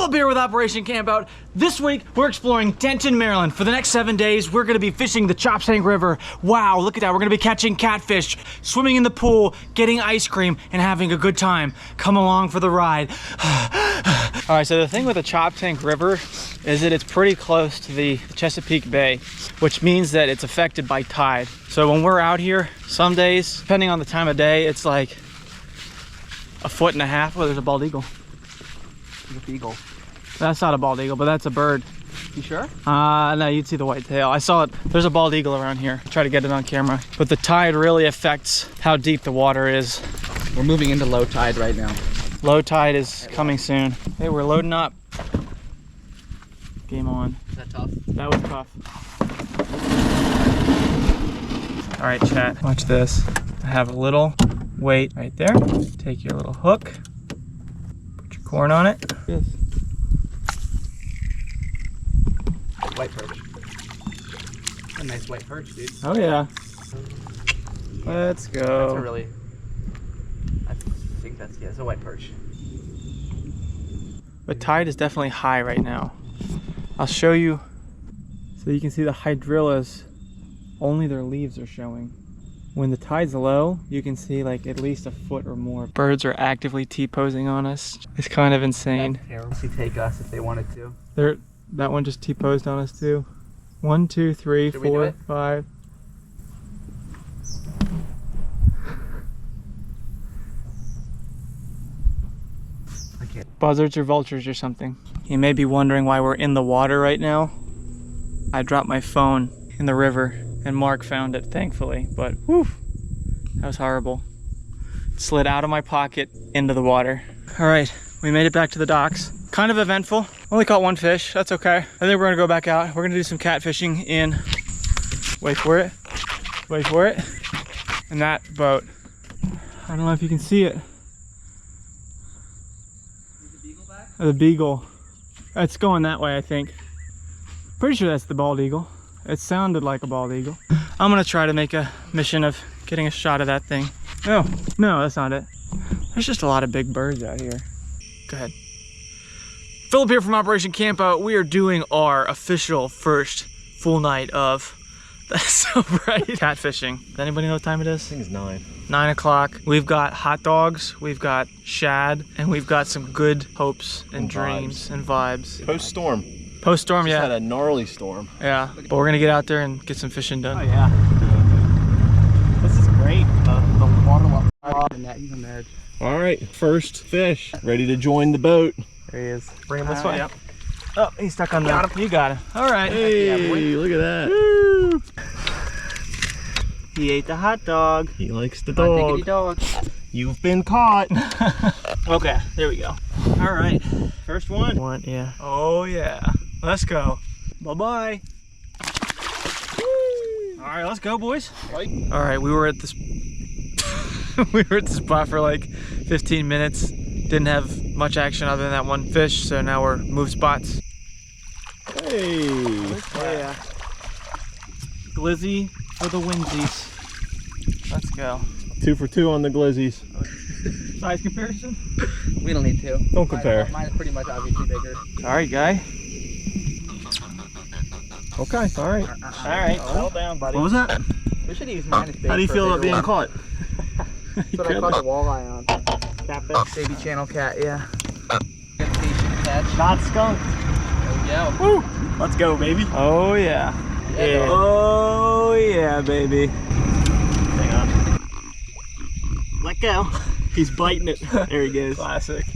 Philip here with Operation Campout. This week, we're exploring Denton, Maryland. For the next 7 days, we're gonna be fishing the Choptank River. Wow, look at that. We're gonna be catching catfish, swimming in the pool, getting ice cream, and having a good time. Come along for the ride. All right, so the thing with the Choptank River is that it's pretty close to the Chesapeake Bay, which means that it's affected by tide. So when we're out here, some days, depending on the time of day, it's like 1.5 foot. Oh, there's a bald eagle. There's a eagle. That's not a bald eagle, but that's a bird. You sure? No, you'd see the white tail. I saw it. There's a bald eagle around here. Try to get it on camera. But the tide really affects how deep the water is. We're moving into low tide right now. Low tide is coming soon. Hey, we're loading up. Game on. Is that tough? That was tough. All right, chat. Watch this. I have a little weight right there. Take your little hook. Put your corn on it. Yes. White perch. A nice white perch, dude. Oh yeah. Let's go. That's a really, I think that's, yeah, it's a white perch. The tide is definitely high right now. I'll show you so you can see the hydrillas. Only their leaves are showing. When the tide's low, you can see like at least a foot or more. Birds are actively T-posing on us. It's kind of insane. They'll take us if they wanted to. That one just T-posed on us too. 1, 2, 3, Should we do 4, it? 5. Okay. Buzzards or vultures or something. You may be wondering why we're in the water right now. I dropped my phone in the river and Mark found it, thankfully, but whew, that was horrible. It slid out of my pocket into the water. All right, we made it back to the docks. Kind of eventful. Only caught one fish, that's okay. I think we're gonna go back out. We're gonna do some catfishing in, wait for it, in that boat. I don't know if you can see it. Is the beagle back? The beagle. It's going that way, I think. Pretty sure that's the bald eagle. It sounded like a bald eagle. I'm gonna try to make a mission of getting a shot of that thing. Oh, no, that's not it. There's just a lot of big birds out here. Go ahead. Philip here from Operation Campout. We are doing our official first full night of, that's so bright, catfishing. Does anybody know what time it is? I think it's 9. 9 o'clock. We've got hot dogs, we've got shad, and we've got some good hopes and dreams and vibes. Post-storm. Post-storm, Just yeah. had a gnarly storm. Yeah, but we're gonna get out there and get some fishing done. Oh yeah. This is great. The water level and that even edge. All right, first fish. Ready to join the boat. There he is. Bring him this way. Yep. Oh, he's stuck on the. You got him. All right. Hey, look at that. Woo. He ate the hot dog. He likes the Diggity dog. dog. You've been caught. Okay, there we go. All right. First one. Yeah. Oh yeah. Let's go. Bye-bye. All right, let's go, boys. All right, we were at this we were at the spot for like 15 minutes. Didn't have much action other than that one fish, so now we're move spots. Hey. Yeah. Glizzy for the winsies. Let's go. 2 for 2 on the glizzies. Size comparison? We don't need to. Don't compare. Mine's pretty much obviously bigger. Sorry, guy. Okay, all right. All right, settle down, buddy. What was that? We should use mine as bait. How do you for a feel about bigger being one. caught? That's what I caught the walleye on. Catfish. Baby channel cat, yeah. Good patient catch. Not skunk. There we go. Woo! Let's go, baby. Oh yeah. Yeah. Oh yeah, baby. Hang on. Let go. He's biting it. There he goes. Classic.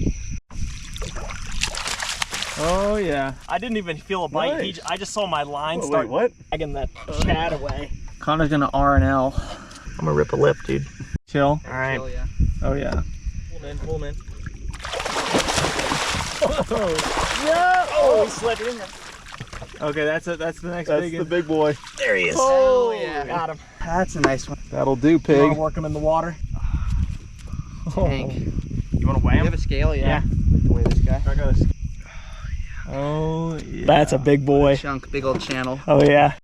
Oh yeah. I didn't even feel a bite. Nice. I just saw my line Oh, start wait, what? dragging that shad away. Connor's gonna R and L. I'm gonna rip a lip, dude. Chill. All right. Oh, yeah. Oh yeah. Pull him in, pull him in. Oh, he slipped in there. Okay, that's the next That's big the one. big boy. There he is. Oh, yeah. Got him. That's a nice one. That'll do, You pig. wanna work him in the water? Tank. You wanna weigh You him? have a scale, yeah. Yeah. Weigh this guy. I got a... Oh yeah. That's a big boy. Chunk, big old channel. Oh yeah.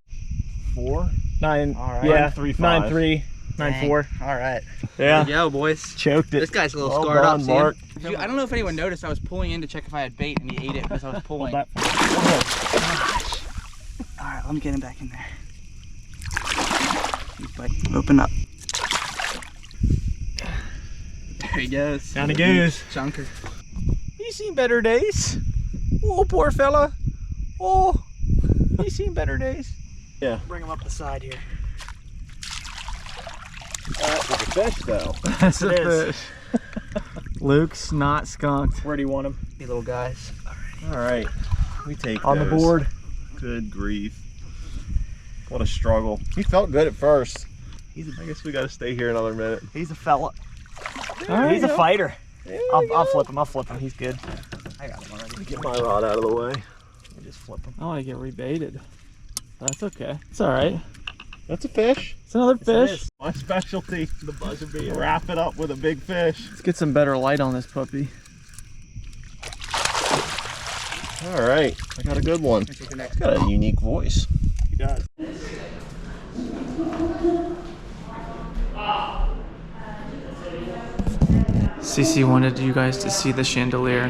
4. 9. All right. Yeah. 9.35. 9.3. 9.4. All right. Yeah. There you go, boys. Choked This it. guy's a little Well scarred done, up, Mark. see? Dude, I don't know if anyone noticed. I was pulling in to check if I had bait, and he ate it because I was pulling. Hold that. Gosh. All right, let me get him back in there. Open up. There he goes. Down he goes. Chunker. He's seen better days. Oh, poor fella. Oh, he's seen better days. Yeah. Bring him up the side here. That was a fish, though. That's It a is. fish. Luke's not skunked. Where do you want him? Hey, little guys. All right, we take On the those. board. Good grief. What a struggle. He felt good at first. I guess we got to stay here another minute. He's a fella. All right, He's a fighter. There I'll flip him. I'll flip him. He's good. I got him already. Get my rod out of the way. Let me just flip him. I want to get rebaited. That's okay. It's all right. That's a fish. It's another Yes, it fish. is. My specialty. The buzzer beater. Wrap it up with a big fish. Let's get some better light on this puppy. All right, I got a good one. Take the next Got a unique voice. He does. Cece wanted you guys to see the chandelier.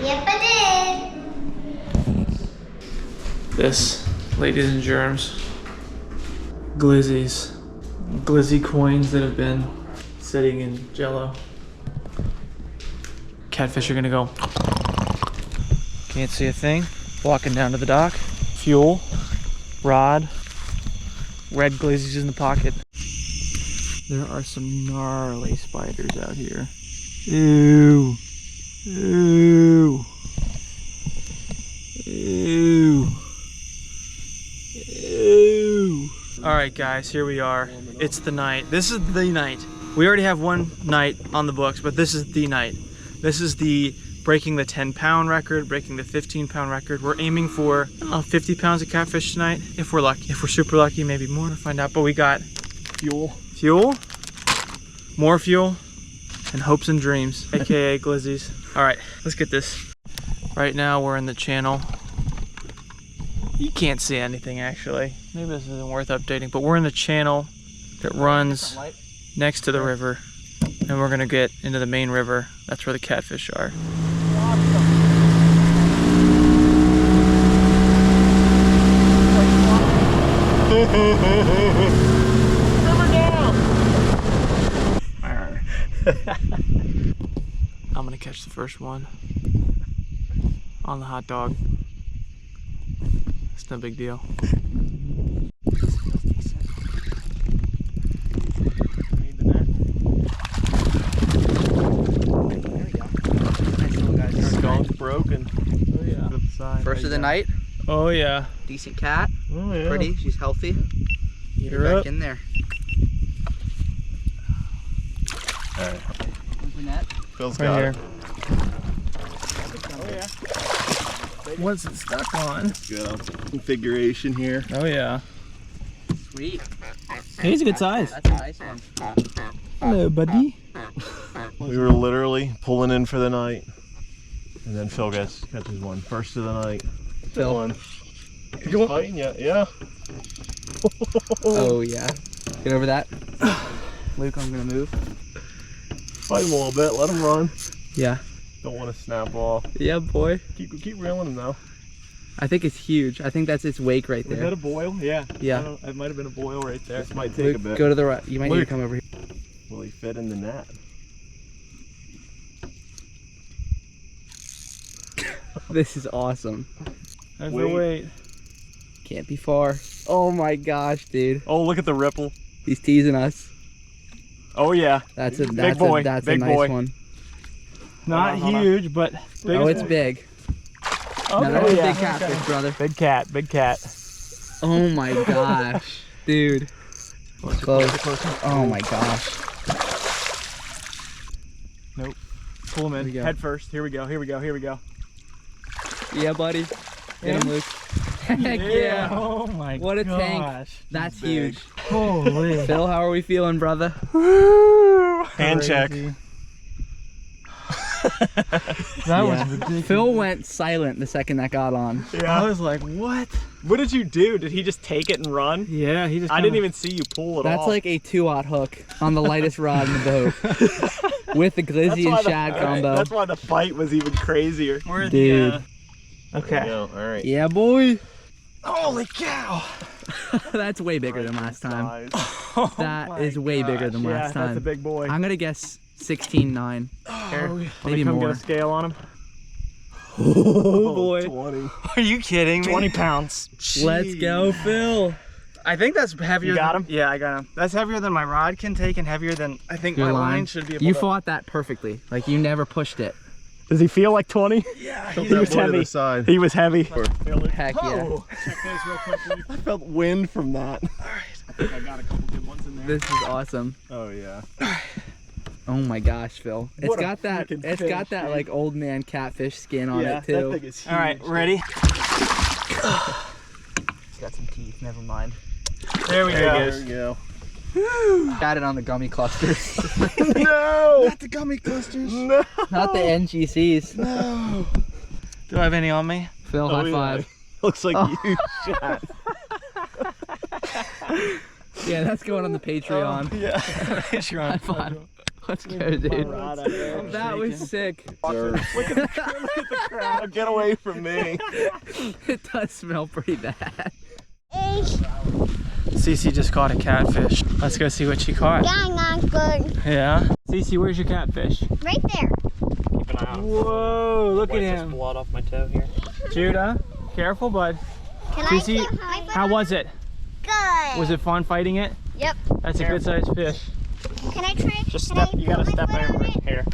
Yep, I did. This, ladies and germs, glizzies. Glizzy coins that have been sitting in jello. Catfish are gonna go. Can't see a thing. Walking down to the dock. Fuel, rod, red glizzies in the pocket. There are some gnarly spiders out here. Ew. Ew. Ew. Ew. All right, guys, here we are. It's the night. This is the night. We already have one night on the books, but this is the night. This is the breaking the 10-pound record, breaking the 15-pound record. We're aiming for 50 pounds of catfish tonight, if we're lucky. If we're super lucky, maybe more. We'll find out. But we got fuel, more fuel, and hopes and dreams, aka glizzies. All right, let's get this. Right now, we're in the channel. You can't see anything actually. Maybe this isn't worth updating, but we're in the channel that runs next to the river, and we're gonna get into the main river. That's where the catfish are. I'm gonna catch the first one on the hot dog. It's no big deal. Need the net. There we go. Nice little guys. Skunk's broken. Oh yeah. First of the night. Oh yeah. Decent cat. Oh yeah. Pretty. She's healthy. Eat Get her back up. in there. All right. Where's the net? Phil's Right got here. it. Oh yeah. What's it stuck on? Good configuration here. Oh yeah. Sweet. He's a good size. That's a nice one. Hello, buddy. We were literally pulling in for the night, and then Phil catches one. First of the night. Phil. One. He's fighting yet? Yeah. Oh yeah. Get over that. Luke, I'm gonna move. Fight him a little bit. Let him run. Yeah. Don't want to snap off. Yeah, boy. Keep reeling him though. I think it's huge. I think that's its wake right Was there. that a boil? Yeah. Yeah. It might have been a boil right there. This might take Luke, a bit. go to the right. You might need to Luke. come over here. Will he fit in the net? This is awesome. There's Wait. the weight. Can't be far. Oh my gosh, dude. Oh, look at the ripple. He's teasing us. Oh yeah. That's a Big boy, that's big a nice boy. one. Not Hold on. huge, but big. Oh, it's big. No, that's a big catfish, brother. Big cat. Big cat. Oh my gosh, dude. Close. Oh my gosh. Pull him Here in. we go. Head first. Here we go. Here we go. Here we go. Yeah, buddy. Get him, Luke. Heck yeah. Oh my What a tank. gosh. That's big. huge. Holy. Phil, how are we feeling, brother? Hand check. That was Yeah. ridiculous. Phil went silent the second that got on. I was like, what? What did you do? Did he just take it and run? Yeah, he just. I didn't even see you pull it That's off. like a 2-aught hook on the lightest rod in the boat. with the glizzy and shad combo. That's why the fight was even crazier. Where Dude. Okay. All right. Yeah, boy. Holy cow. That's way bigger than last time. Size. That is way bigger than last time. That's a big boy. I'm gonna guess 16.9. Here, maybe come more. get a scale on him. Oh boy. 20. Are you kidding me? 20 pounds. Let's go, Phil. I think that's heavier. You got than, him? Yeah, I got him. That's heavier than my rod can take and heavier than I think Your my line. line should be able You to. fought that perfectly. Like you never pushed it. Does he feel like 20? Yeah, He he's was heavy. Side. He was heavy. Heck yeah. Oh. I felt wind from that. I think I got a couple good ones in there. This is awesome. Oh yeah. Oh my gosh, Phil. It's What a got that freaking it's fish, got that dude. like old man catfish skin on Yeah, it too. that thing is huge. All right, ready? It's got some teeth, never mind. There we There go. you go. Got it on the gummy clusters. No! Not the gummy clusters. No! Not the NGCs. No! Do I have any on me? Phil, high five. Looks like you shot. Yeah, that's going on the Patreon. Yeah. You're High on. five. Let's go, dude. That was sick. Look at the crowd. Get away from me. It does smell pretty bad. Cece just caught a catfish. Let's go see what she caught. Yeah, not good. Yeah. Cece, where's your catfish? Right there. Keep an eye on him. Whoa, look at him. blood off my toe here. Judah, careful, bud. Can Cece, I put my foot how on? was it? Good. Was it fun fighting it? Yep. That's a good sized fish. Can I try? Just can step. I You gotta put my step foot on over it? it. Here.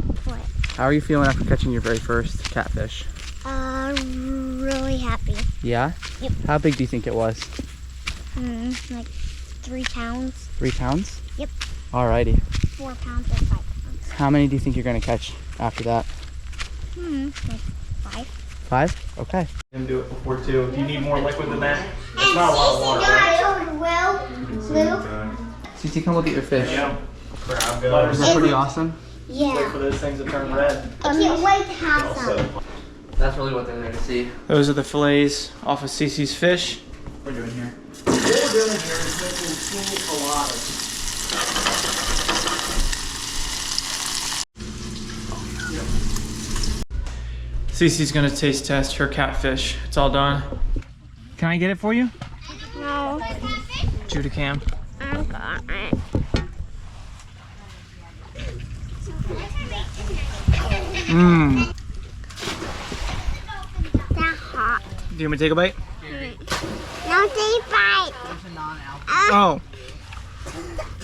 How are you feeling after catching your very first catfish? Really happy. Yeah? Yep. How big do you think it was? Like 3 pounds, 3 pounds? Yep. Alrighty. 4 pounds, or 5 pounds. How many do you think you're gonna catch after that? Like 5. 5? Okay. Him do it before too. If you need more liquid than that. And not a lot of water, Will, Cece, come look at your fish. Yeah. Crab Is that pretty awesome? Yeah. for those things to turn red. I can't wait to have some. That's really what they're there to see. Those are the fillets off of Cece's fish. We're doing here. What we're doing here is making pina coladas. Cece's gonna taste test her catfish. It's all done. Can I get it for you? No, Judah Cam. I'm got it. Mmm. That hot. Do you want me to take a bite? No deep bite. Oh,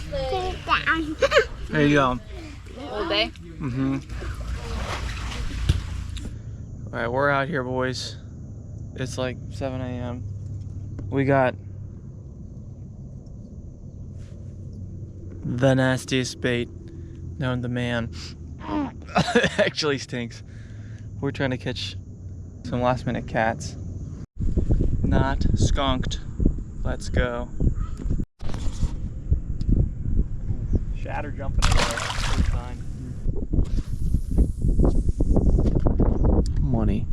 Sit down. there you go. All day. Mm-hmm. All right, we're out here, boys. It's like 7 a.m. We got the nastiest bait known to man. It actually stinks. We're trying to catch some last minute cats. Not skunked. Let's go. Shatter jumping in there. Good sign. Money.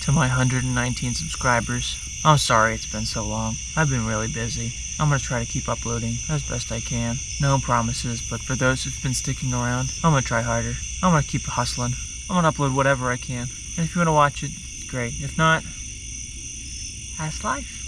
To my 119 subscribers, I'm sorry it's been so long. I've been really busy. I'm gonna try to keep uploading as best I can. No promises, but for those who've been sticking around, I'm gonna try harder. I'm gonna keep hustling. I'm gonna upload whatever I can. And if you wanna watch it, great. If not, that's life.